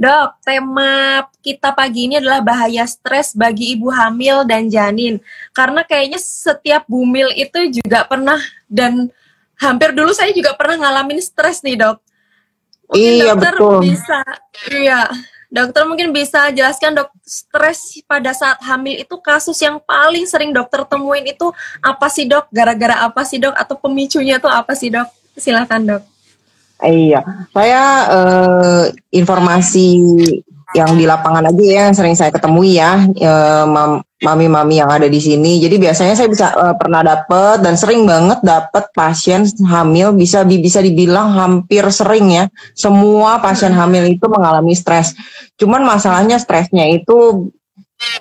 Dok, tema kita pagi ini adalah bahaya stres bagi ibu hamil dan janin. Karena kayaknya setiap bumil itu juga pernah dan hampir dulu saya juga pernah ngalamin stres nih, Dok. Mungkin Iya dokter betul. bisa, iya, dokter mungkin bisa jelaskan dok, stres pada saat hamil itu kasus yang paling sering dokter temuin itu apa sih dok? Gara-gara apa sih dok? Atau pemicunya tuh apa sih dok? Silakan dok. Iya, saya informasi yang di lapangan aja ya yang sering saya ketemui ya, mami-mami yang ada di sini. Jadi biasanya saya bisa pernah dapet dan sering banget dapet pasien hamil bisa dibilang hampir sering ya. Semua pasien hamil itu mengalami stres. Cuman masalahnya stresnya itu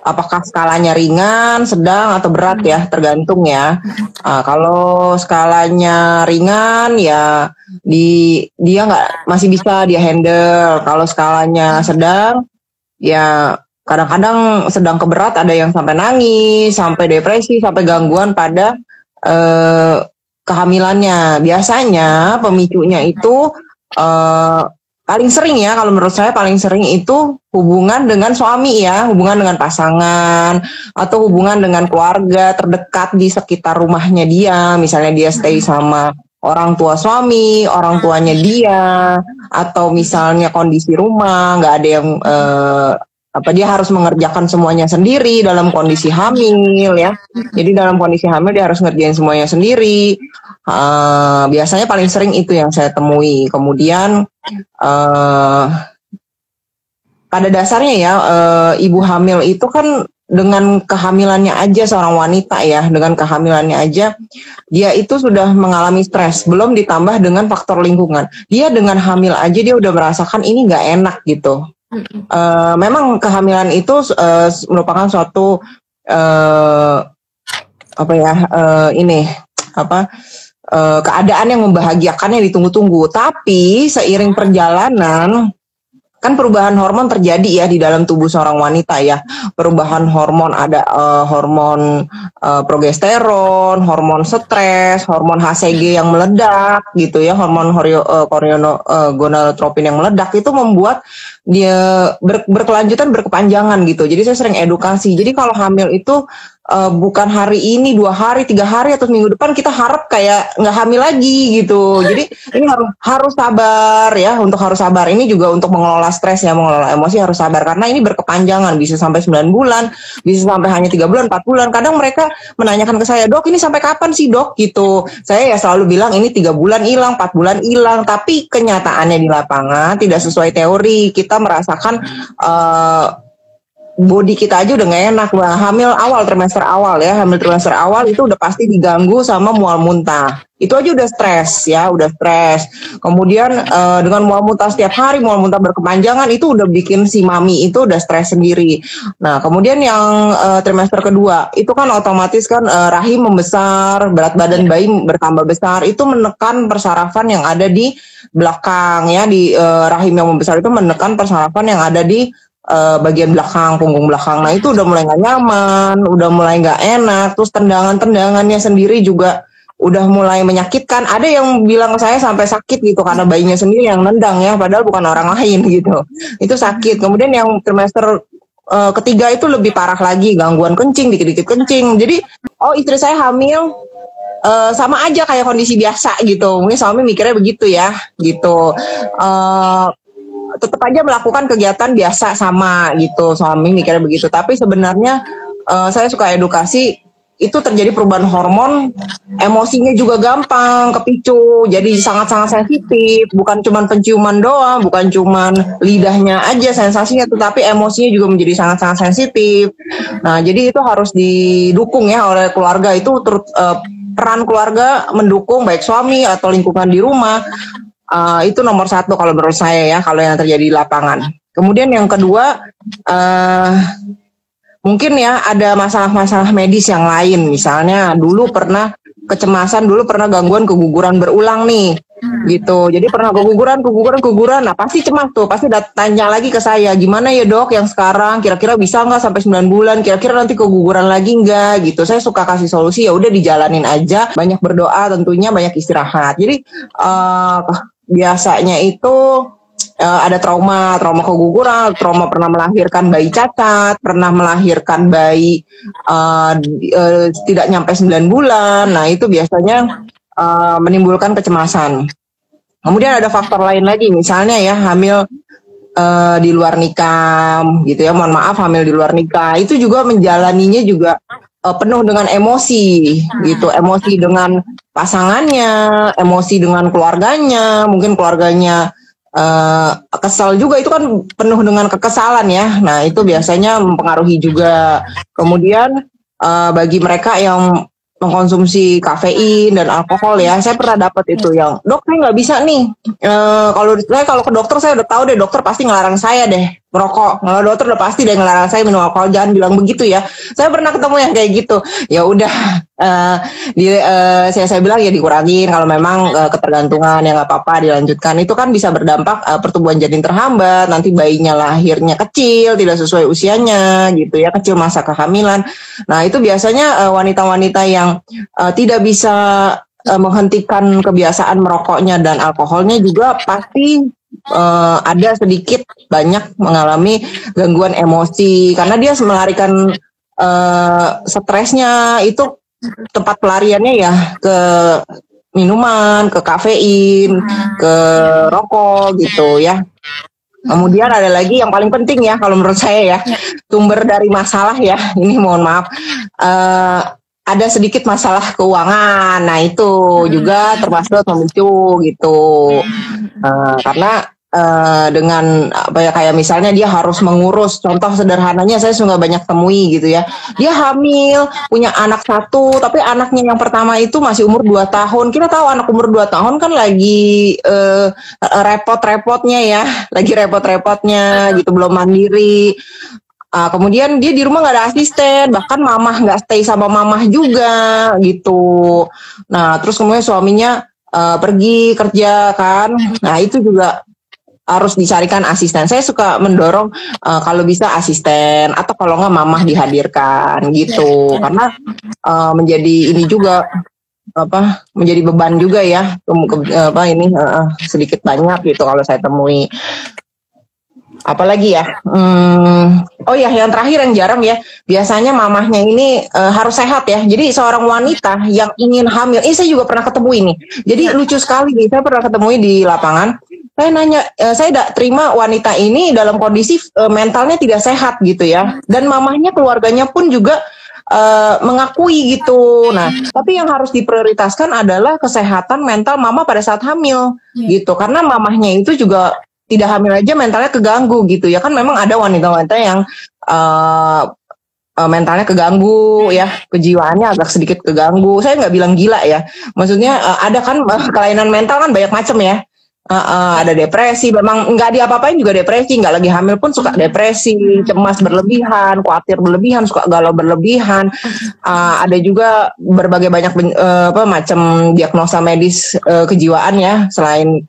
apakah skalanya ringan, sedang atau berat ya, tergantung ya. Kalau skalanya ringan ya dia masih bisa dia handle. Kalau skalanya sedang ya kadang-kadang sedang ke berat, ada yang sampai nangis, sampai depresi, sampai gangguan pada kehamilannya. Biasanya pemicunya itu paling sering ya, kalau menurut saya paling sering itu hubungan dengan suami ya, hubungan dengan pasangan atau hubungan dengan keluarga terdekat di sekitar rumahnya dia. Misalnya dia stay sama orang tua suami, orang tuanya dia, atau misalnya kondisi rumah nggak ada yang dia harus mengerjakan semuanya sendiri dalam kondisi hamil ya. Jadi dalam kondisi hamil dia harus ngerjain semuanya sendiri. Biasanya paling sering itu yang saya temui. Kemudian pada dasarnya ya ibu hamil itu kan dengan kehamilannya aja, seorang wanita ya, dengan kehamilannya aja dia itu sudah mengalami stres, belum ditambah dengan faktor lingkungan. Dia dengan hamil aja dia udah merasakan ini nggak enak gitu. Memang kehamilan itu merupakan suatu keadaan yang membahagiakan yang ditunggu-tunggu. Tapi seiring perjalanan kan perubahan hormon terjadi ya di dalam tubuh seorang wanita ya. Perubahan hormon, ada hormon progesteron, hormon stres, hormon HCG yang meledak gitu ya, hormon gonadotropin yang meledak itu membuat dia berkelanjutan, berkepanjangan gitu. Jadi saya sering edukasi. Jadi kalau hamil itu bukan hari ini, 2 hari, 3 hari atau minggu depan kita harap kayak nggak hamil lagi gitu. Jadi ini harus sabar ya, harus sabar. Ini juga untuk mengelola stres ya, mengelola emosi harus sabar karena ini berkepanjangan, bisa sampai 9 bulan, bisa sampai hanya 3 bulan, 4 bulan. Kadang mereka menanyakan ke saya, "Dok, ini sampai kapan sih, Dok?" gitu. Saya ya selalu bilang ini 3 bulan hilang, 4 bulan hilang, tapi kenyataannya di lapangan tidak sesuai teori. Kita merasakan body kita aja udah gak enak. Hamil trimester awal itu udah pasti diganggu sama mual muntah. Itu aja udah stres ya, udah stres. Kemudian dengan mual muntah setiap hari, mual muntah berkepanjangan, itu udah bikin si mami itu udah stres sendiri. Nah kemudian yang trimester kedua, itu kan otomatis kan rahim membesar, berat badan bayi bertambah besar, itu menekan persarafan yang ada di belakang ya, di rahim yang membesar itu menekan persarafan yang ada di bagian belakang, punggung belakang. Nah itu udah mulai gak nyaman, udah mulai gak enak. Terus tendangannya sendiri juga udah mulai menyakitkan. Ada yang bilang saya sampai sakit gitu karena bayinya sendiri yang nendang ya, padahal bukan orang lain gitu. Itu sakit. Kemudian yang trimester ketiga itu lebih parah lagi, gangguan kencing, dikit-dikit kencing. Jadi istri saya hamil sama aja kayak kondisi biasa gitu. Mungkin suami mikirnya begitu ya gitu. Tetap aja melakukan kegiatan biasa sama gitu, suami mikirnya begitu. Tapi sebenarnya saya suka edukasi, itu terjadi perubahan hormon, emosinya juga gampang kepicu, jadi sangat-sangat sensitif. Bukan cuma penciuman doang, bukan cuma lidahnya aja sensasinya, tetapi emosinya juga menjadi sangat-sangat sensitif. Nah jadi itu harus didukung ya oleh keluarga. Itu peran keluarga mendukung, baik suami atau lingkungan di rumah. Itu nomor 1 kalau menurut saya ya, kalau yang terjadi di lapangan. Kemudian yang kedua, mungkin ya ada masalah-masalah medis yang lain. Misalnya dulu pernah kecemasan, dulu pernah gangguan keguguran berulang nih gitu. Jadi pernah keguguran. Nah pasti cemas tuh, pasti tanya lagi ke saya, gimana ya dok yang sekarang, kira-kira bisa nggak sampai 9 bulan, kira-kira nanti keguguran lagi nggak gitu. Saya suka kasih solusi, ya udah dijalanin aja, banyak berdoa tentunya, banyak istirahat. Jadi biasanya itu ada trauma keguguran, trauma pernah melahirkan bayi cacat, pernah melahirkan bayi tidak nyampe 9 bulan. Nah, itu biasanya menimbulkan kecemasan. Kemudian ada faktor lain lagi, misalnya ya hamil di luar nikah gitu ya. Mohon maaf, hamil di luar nikah itu juga menjalaninya juga penuh dengan emosi gitu, emosi dengan pasangannya, emosi dengan keluarganya, mungkin keluarganya kesal juga, itu kan penuh dengan kekesalan ya. Nah, itu biasanya mempengaruhi juga. Kemudian bagi mereka yang mengkonsumsi kafein dan alkohol ya, saya pernah dapat itu yang, dok saya nggak bisa nih, kalau ke dokter saya udah tahu deh, dokter pasti ngelarang saya deh merokok, kalau dokter udah pasti deh ngelarang saya minum alkohol, jangan bilang begitu ya. Saya pernah ketemu yang kayak gitu. Ya udah, saya bilang ya dikurangin, kalau memang ketergantungan ya nggak apa-apa dilanjutkan. Itu kan bisa berdampak pertumbuhan janin terhambat, nanti bayinya lahirnya kecil, tidak sesuai usianya gitu ya, kecil masa kehamilan. Nah, itu biasanya wanita-wanita yang tidak bisa menghentikan kebiasaan merokoknya dan alkoholnya juga pasti ada sedikit banyak mengalami gangguan emosi, karena dia melarikan stresnya itu, tempat pelariannya ya ke minuman, ke kafein, ke rokok gitu ya. Kemudian ada lagi yang paling penting ya kalau menurut saya ya, sumber dari masalah ya, ini mohon maaf, ada sedikit masalah keuangan. Nah, itu juga termasuk memicu gitu. Karena dengan apa ya, kayak misalnya dia harus mengurus, contoh sederhananya saya suka banyak temui gitu ya, dia hamil punya anak satu, tapi anaknya yang pertama itu masih umur 2 tahun. Kita tahu anak umur 2 tahun kan lagi repot-repotnya ya, lagi repot-repotnya gitu, belum mandiri. Kemudian dia di rumah nggak ada asisten, bahkan mamah nggak stay sama mamah juga gitu. Nah, terus kemudian suaminya pergi kerja kan. Nah, itu juga harus dicarikan asisten. Saya suka mendorong kalau bisa asisten, atau kalau nggak mamah dihadirkan gitu, karena menjadi ini juga menjadi beban juga ya, sedikit banyak gitu kalau saya temui. Apalagi ya, oh ya, yang terakhir yang jarang ya, biasanya mamahnya ini harus sehat ya. Jadi seorang wanita yang ingin hamil, saya juga pernah ketemu ini. Jadi lucu sekali nih, saya pernah ketemu di lapangan. Saya nanya, saya tidak terima wanita ini dalam kondisi mentalnya tidak sehat gitu ya. Dan mamahnya, keluarganya pun juga mengakui gitu. Nah, tapi yang harus diprioritaskan adalah kesehatan mental mama pada saat hamil gitu. Karena mamahnya itu juga tidak hamil aja mentalnya keganggu gitu ya. Kan memang ada wanita-wanita yang mentalnya keganggu ya, kejiwaannya agak sedikit keganggu. Saya nggak bilang gila ya, maksudnya ada kan kelainan mental kan banyak macam ya. Ada depresi, memang nggak diapa-apain juga depresi, nggak lagi hamil pun suka depresi, cemas berlebihan, khawatir berlebihan, suka galau berlebihan. Ada juga berbagai banyak macam diagnosa medis kejiwaan ya, selain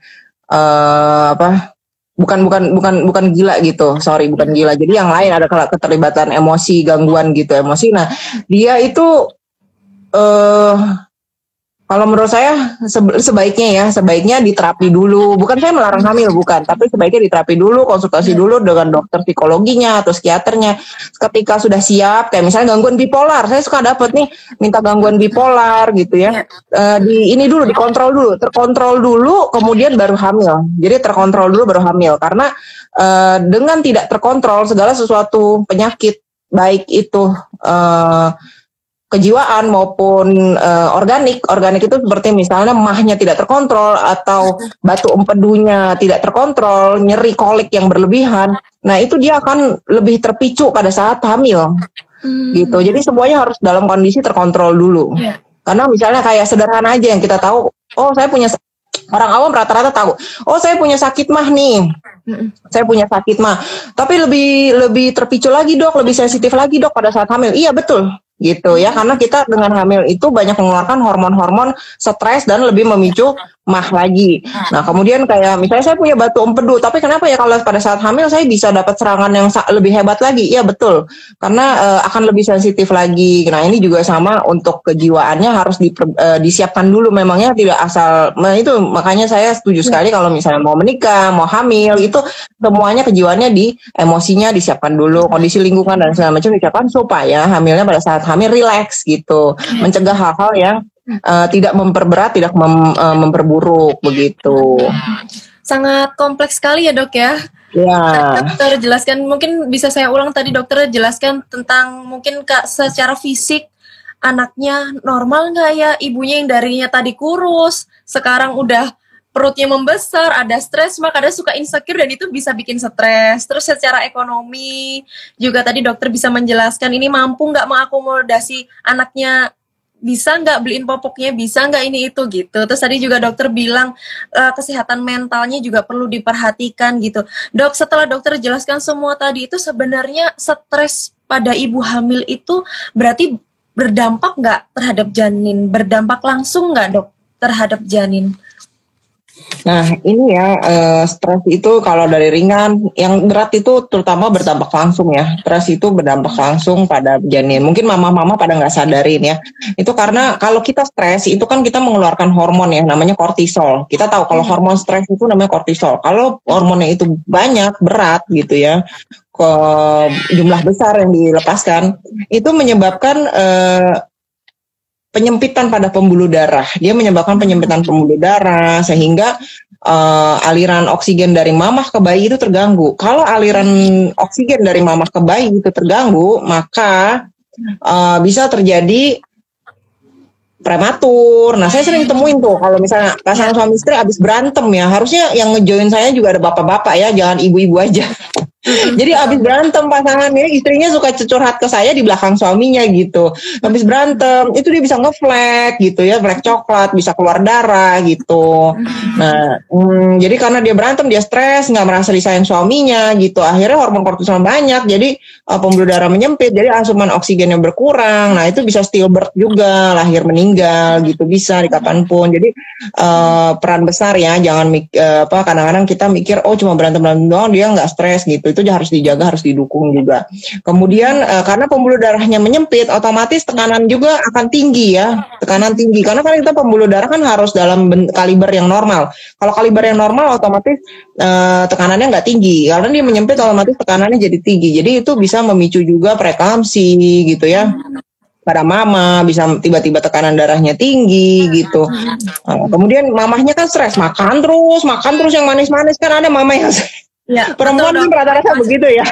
bukan gila gitu, bukan gila. Jadi yang lain ada keterlibatan emosi, gangguan gitu emosi. Nah, dia itu kalau menurut saya sebaiknya diterapi dulu. Bukan saya melarang hamil, bukan, tapi sebaiknya diterapi dulu, konsultasi dulu dengan dokter psikologinya atau psikiaternya. Ketika sudah siap, kayak misalnya gangguan bipolar, saya suka dapat nih minta gangguan bipolar gitu ya. Terkontrol dulu, kemudian baru hamil. Jadi terkontrol dulu baru hamil, karena dengan tidak terkontrol segala sesuatu penyakit, baik itu kejiwaan maupun organik itu seperti misalnya mahnya tidak terkontrol, atau batu empedunya tidak terkontrol, nyeri kolik yang berlebihan, nah itu dia akan lebih terpicu pada saat hamil gitu. Jadi semuanya harus dalam kondisi terkontrol dulu. Karena misalnya kayak sederhana aja yang kita tahu, orang awam rata-rata tahu, saya punya sakit mah nih, saya punya sakit mah, tapi lebih terpicu lagi dok, lebih sensitif lagi dok pada saat hamil. Iya betul gitu ya, karena kita dengan hamil itu banyak mengeluarkan hormon-hormon stres dan lebih memicu mah lagi. Nah, kemudian kayak misalnya saya punya batu empedu, tapi kenapa ya kalau pada saat hamil saya bisa dapat serangan yang lebih hebat lagi? Iya betul, karena akan lebih sensitif lagi. Nah, ini juga sama untuk kejiwaannya harus disiapkan dulu. Memangnya tidak asal, itu makanya saya setuju sekali kalau misalnya mau menikah, mau hamil, itu semuanya kejiwaannya emosinya disiapkan dulu, kondisi lingkungan dan segala macam disiapkan supaya hamilnya pada saat hamil rileks gitu, mencegah hal-hal yang tidak memperberat, tidak memperburuk begitu. Sangat kompleks sekali ya dok ya. Ya. Dokter jelaskan, mungkin bisa saya ulang tadi dokter jelaskan tentang mungkin secara fisik anaknya normal nggak ya, ibunya yang darinya tadi kurus sekarang udah perutnya membesar, ada stres, maka ada suka insecure dan itu bisa bikin stres. Terus secara ekonomi juga tadi dokter bisa menjelaskan ini mampu nggak mengakomodasi anaknya, bisa nggak beliin popoknya, bisa nggak ini itu gitu. Terus tadi juga dokter bilang kesehatan mentalnya juga perlu diperhatikan gitu. Dok, setelah dokter jelaskan semua tadi itu sebenarnya stres pada ibu hamil itu berarti berdampak nggak terhadap janin? Berdampak langsung nggak dok terhadap janin? Nah ini ya stres itu kalau dari ringan, yang berat itu terutama berdampak langsung ya. Stres itu berdampak langsung pada janin. Mungkin mama-mama pada nggak sadarin ya. Itu karena kalau kita stres itu kan kita mengeluarkan hormon ya, namanya kortisol. Kita tahu kalau hormon stres itu namanya kortisol. Kalau hormonnya itu banyak, berat gitu ya, ke jumlah besar yang dilepaskan, itu menyebabkan penyempitan pada pembuluh darah. Dia menyebabkan penyempitan pembuluh darah sehingga aliran oksigen dari mamah ke bayi itu terganggu. Kalau aliran oksigen dari mamah ke bayi itu terganggu, maka bisa terjadi prematur. Nah, saya sering temuin tuh kalau misalnya pasangan suami istri habis berantem ya, harusnya yang ngejoin saya juga ada bapak-bapak ya, jangan ibu-ibu aja. Jadi abis berantem pasangannya, istrinya suka curhat ke saya di belakang suaminya gitu. Abis berantem itu dia bisa ngeflek gitu ya, flek coklat, bisa keluar darah gitu. Nah, jadi karena dia berantem, dia stres, nggak merasa disayang suaminya gitu. Akhirnya hormon kortisol banyak, jadi pembuluh darah menyempit, jadi asupan oksigennya berkurang. Nah itu bisa stillbirth juga, lahir meninggal gitu, bisa di kapanpun. Jadi peran besar ya, jangan kadang-kadang kita mikir oh cuma berantem doang dia nggak stres gitu. Itu harus dijaga, harus didukung juga. Kemudian karena pembuluh darahnya menyempit, otomatis tekanan juga akan tinggi ya, tekanan tinggi. Karena kan kita pembuluh darah kan harus dalam kaliber yang normal. Kalau kaliber yang normal, otomatis tekanannya nggak tinggi. Karena dia menyempit, otomatis tekanannya jadi tinggi. Jadi itu bisa memicu juga preeklamsi gitu ya. Pada mama bisa tiba-tiba tekanan darahnya tinggi gitu. Kemudian mamahnya kan stres, makan terus yang manis-manis, kan ada mama yang ya, perempuan kan rata-rata begitu ya,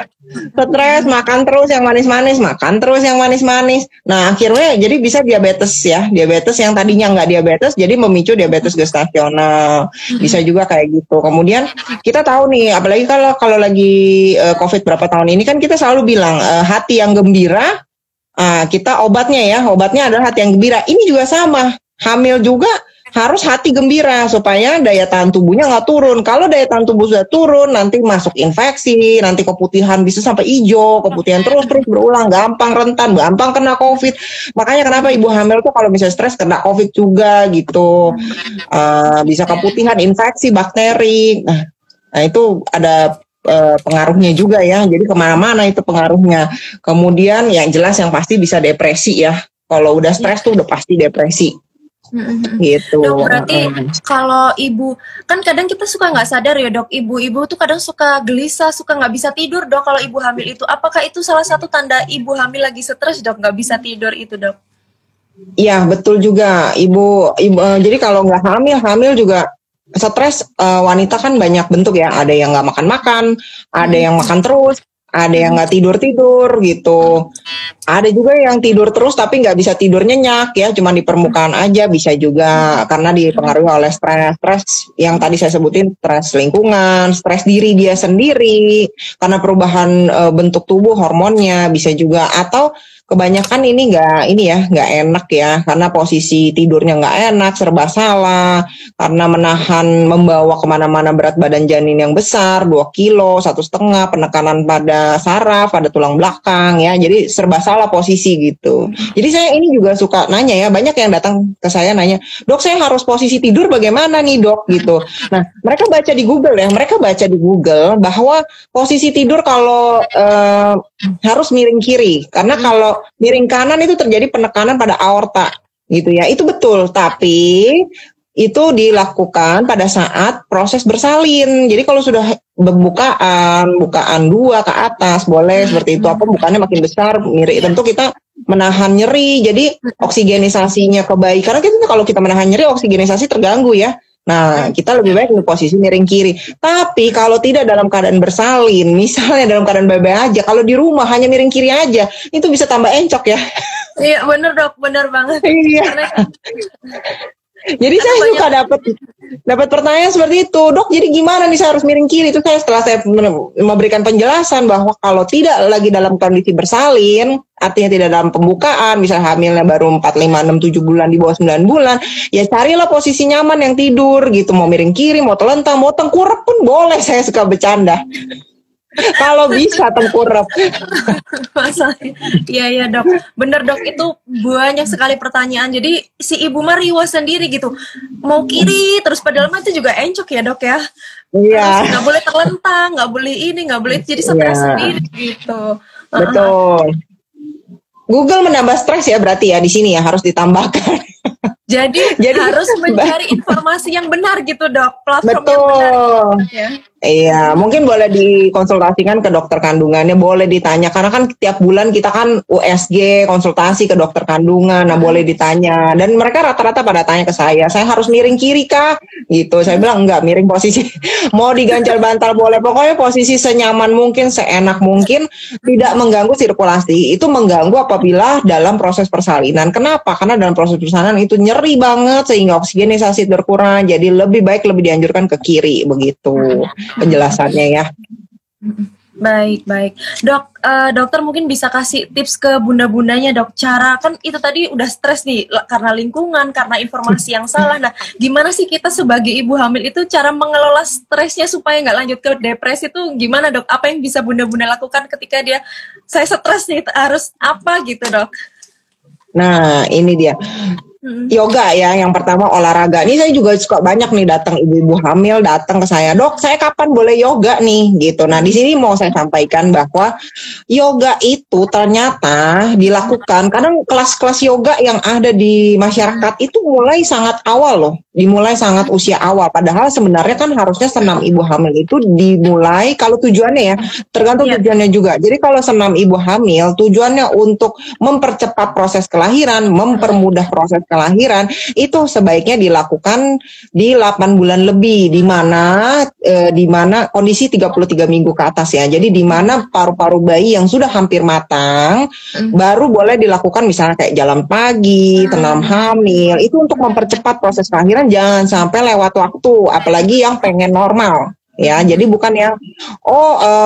stres, makan terus yang manis-manis, makan terus yang manis-manis. Nah akhirnya jadi bisa diabetes ya, diabetes yang tadinya nggak diabetes jadi memicu diabetes gestasional, bisa juga kayak gitu. Kemudian kita tahu nih, apalagi kalau lagi COVID berapa tahun ini kan kita selalu bilang hati yang gembira, kita obatnya adalah hati yang gembira. Ini juga sama, hamil juga harus hati gembira supaya daya tahan tubuhnya nggak turun. Kalau daya tahan tubuh sudah turun, nanti masuk infeksi, nanti keputihan bisa sampai hijau, keputihan terus berulang, gampang rentan, gampang kena COVID. Makanya kenapa ibu hamil tuh kalau bisa stres kena COVID juga gitu, bisa keputihan, infeksi, bakteri. Nah itu ada pengaruhnya juga ya. Jadi kemana-mana itu pengaruhnya. Kemudian yang jelas yang pasti bisa depresi ya. Kalau udah stres tuh udah pasti depresi. Gitu. Dok, berarti kalau ibu kan kadang kita suka nggak sadar ya dok, ibu-ibu tuh kadang suka gelisah, suka nggak bisa tidur dok kalau ibu hamil itu. Apakah itu salah satu tanda ibu hamil lagi stres dok, nggak bisa tidur itu dok? Iya betul juga ibu jadi kalau nggak hamil juga stres. Wanita kan banyak bentuk ya, ada yang nggak makan, ada yang makan terus, ada yang nggak tidur gitu. Ada juga yang tidur terus tapi nggak bisa tidur nyenyak ya, cuma di permukaan aja, bisa juga karena dipengaruhi oleh stres yang tadi saya sebutin, stres lingkungan, stres diri dia sendiri karena perubahan bentuk tubuh, hormonnya bisa juga, atau kebanyakan ini nggak enak ya, karena posisi tidurnya nggak enak, serba salah, karena membawa kemana-mana berat badan janin yang besar, 2 kilo, 1,5, penekanan pada saraf, pada tulang belakang ya, jadi serba salah posisi gitu. Jadi saya ini juga suka nanya ya, banyak yang datang ke saya nanya, dok saya harus posisi tidur bagaimana nih dok gitu. Nah mereka baca di Google bahwa posisi tidur kalau harus miring kiri, karena kalau miring kanan itu terjadi penekanan pada aorta gitu ya. Itu betul, tapi itu dilakukan pada saat proses bersalin. Jadi kalau sudah bukaan 2 ke atas boleh seperti itu, apa bukannya makin besar miring, tentu kita menahan nyeri, jadi oksigenisasinya kebaik, karena kalau kita menahan nyeri oksigenisasi terganggu ya. Nah, kita lebih baik di posisi miring kiri. Tapi kalau tidak dalam keadaan bersalin, misalnya dalam keadaan baik-baik aja, kalau di rumah hanya miring kiri aja, itu bisa tambah encok ya. Iya, bener dok, bener banget. Iya. Jadi saya suka dapat pertanyaan seperti itu, dok. Jadi gimana nih saya harus miring kiri? Itu setelah saya memberikan penjelasan bahwa kalau tidak lagi dalam kondisi bersalin, artinya tidak dalam pembukaan, misalnya hamilnya baru 4, 5, 6, 7 bulan, di bawah 9 bulan, ya carilah posisi nyaman yang tidur gitu. Mau miring kiri, mau telentang, mau tengkurap pun boleh, saya suka bercanda. Kalau bisa tengkurap. Masalahnya, iya dok, bener dok, itu banyak sekali pertanyaan. Jadi si ibu Mariwa sendiri gitu, mau kiri terus padahal itu juga encok ya dok ya. Iya. Nggak boleh terlentang, nggak boleh ini, nggak boleh, jadi stres sendiri gitu. Betul. Google menambah stres ya berarti ya, di sini ya harus ditambahkan. Jadi harus mencari informasi yang benar gitu dok, platform betul. yang benar gitu, ya. Iya, mungkin boleh dikonsultasikan ke dokter kandungannya, boleh ditanya, karena kan tiap bulan kita kan USG, konsultasi ke dokter kandungan, nah boleh ditanya, dan mereka rata-rata pada tanya ke saya harus miring kiri kah? Gitu, saya bilang enggak, miring posisi, mau diganjal bantal boleh, pokoknya posisi senyaman mungkin, seenak mungkin, tidak mengganggu sirkulasi. Itu mengganggu apabila dalam proses persalinan. Kenapa? Karena dalam proses persalinan itu nyeri banget, sehingga oksigenisasi berkurang, jadi lebih baik dianjurkan ke kiri, begitu penjelasannya ya. Baik dok, dokter mungkin bisa kasih tips ke bunda-bundanya dok, cara kan itu tadi udah stres nih karena lingkungan, karena informasi yang salah. Nah gimana sih kita sebagai ibu hamil itu cara mengelola stresnya supaya nggak lanjut ke depresi itu gimana dok? Apa yang bisa bunda-bunda lakukan ketika saya stres nih, harus apa gitu dok? Nah ini dia, yoga ya, yang pertama olahraga. Ini saya juga suka banyak nih datang ibu-ibu hamil datang ke saya, dok saya kapan boleh yoga nih gitu. Nah di sini mau saya sampaikan bahwa yoga itu ternyata dilakukan, kadang kelas-kelas yoga yang ada di masyarakat itu mulai sangat awal loh, dimulai sangat usia awal. Padahal sebenarnya kan harusnya senam ibu hamil itu dimulai, kalau tujuannya ya, tergantung tujuannya juga. Jadi kalau senam ibu hamil tujuannya untuk mempercepat proses kelahiran, mempermudah proses kelahiran, itu sebaiknya dilakukan di 8 bulan lebih, di mana kondisi 33 minggu ke atas ya. Jadi di mana paru-paru bayi yang sudah hampir matang baru boleh dilakukan, misalnya kayak jalan pagi, senam hamil, itu untuk mempercepat proses kelahiran. Jangan sampai lewat waktu, apalagi yang pengen normal. Ya, jadi bukan yang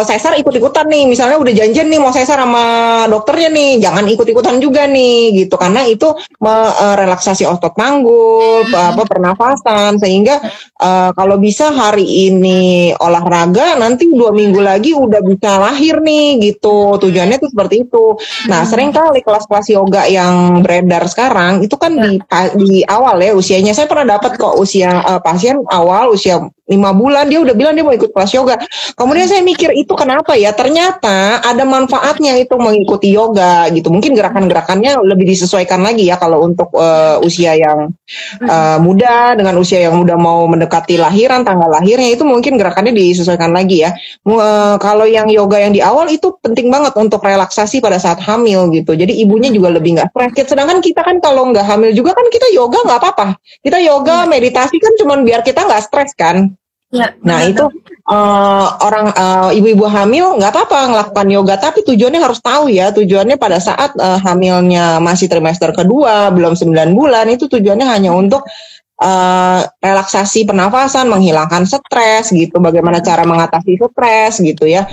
sesar ikut-ikutan nih, misalnya udah janjian nih mau sesar sama dokternya nih, jangan ikut-ikutan juga nih gitu, karena itu relaksasi otot panggul, pernafasan, sehingga kalau bisa hari ini olahraga, nanti 2 minggu lagi udah bisa lahir nih gitu, tujuannya tuh seperti itu. Nah sering kali kelas-kelas yoga yang beredar sekarang itu kan di awal ya usianya. Saya pernah dapat kok pasien awal usia 5 bulan dia udah bilang dia mau ikut kelas yoga. Kemudian saya mikir itu kenapa ya? Ternyata ada manfaatnya itu mengikuti yoga gitu. Mungkin gerakan-gerakannya lebih disesuaikan lagi ya kalau untuk usia yang muda dengan usia yang muda mau mendekati lahiran, tanggal lahirnya itu mungkin gerakannya disesuaikan lagi ya. Kalau yang yoga yang di awal itu penting banget untuk relaksasi pada saat hamil gitu. Jadi ibunya juga lebih nggak stres. Sedangkan kita kan kalau nggak hamil juga kan kita yoga nggak apa-apa. Kita yoga meditasi kan cuman biar kita nggak stres kan. Ya, nah itu ibu-ibu hamil nggak apa-apa ngelakukan yoga, tapi tujuannya harus tahu ya, tujuannya pada saat hamilnya masih trimester kedua, belum 9 bulan, itu tujuannya hanya untuk relaksasi pernafasan, menghilangkan stres gitu, bagaimana cara mengatasi stres gitu ya.